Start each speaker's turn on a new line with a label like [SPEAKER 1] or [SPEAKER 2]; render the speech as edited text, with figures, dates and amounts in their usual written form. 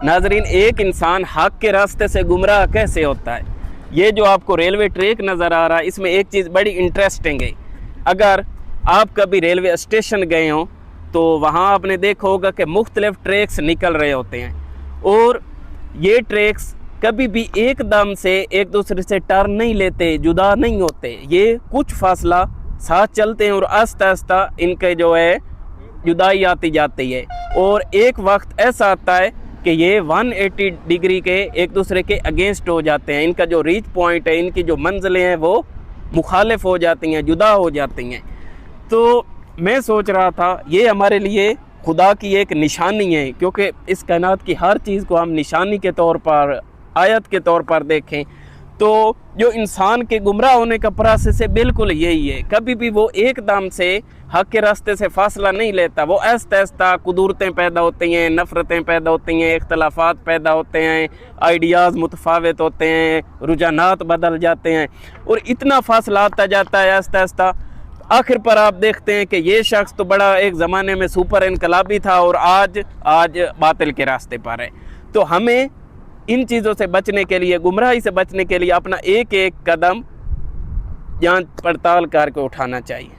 [SPEAKER 1] नाजरीन, एक इंसान हक के रास्ते से गुमराह कैसे होता है? ये जो आपको रेलवे ट्रैक नज़र आ रहा है, इसमें एक चीज़ बड़ी इंटरेस्टिंग है। अगर आप कभी रेलवे स्टेशन गए हों तो वहाँ आपने देखा होगा कि मुख्तलिफ ट्रैक्स निकल रहे होते हैं, और ये ट्रैक्स कभी भी एकदम से एक दूसरे से टर्न नहीं लेते, जुदा नहीं होते। ये कुछ फासला साथ चलते हैं और आस्ता आस्ता इनके जो है जुदाई आती जाती है, और एक वक्त ऐसा आता है कि ये 180 डिग्री के एक दूसरे के अगेंस्ट हो जाते हैं। इनका जो रीच पॉइंट है, इनकी जो मंजिलें हैं वो मुखालिफ हो जाती हैं, जुदा हो जाती हैं। तो मैं सोच रहा था ये हमारे लिए खुदा की एक निशानी है, क्योंकि इस कायनात की हर चीज़ को हम निशानी के तौर पर, आयत के तौर पर देखें तो जो इंसान के गुमराह होने का प्रोसेस है बिल्कुल यही है। कभी भी वो एकदम से हक के रास्ते से फासला नहीं लेता, वो आहिस्ता आहिस्ता कुदूरतें पैदा होती हैं, नफ़रतें पैदा होती हैं, इख्तलाफात पैदा होते हैं, आइडियाज़ मुतफावित होते हैं, रुझानात बदल जाते हैं, और इतना फासला आता जाता है आहिस्ता आहिस्ता। आखिर पर आप देखते हैं कि ये शख्स तो बड़ा एक ज़माने में सुपर इनकलाबी था और आज बातिल के रास्ते पर है। तो हमें इन चीज़ों से बचने के लिए, गुमराही से बचने के लिए अपना एक एक कदम जांच पड़ताल करके उठाना चाहिए।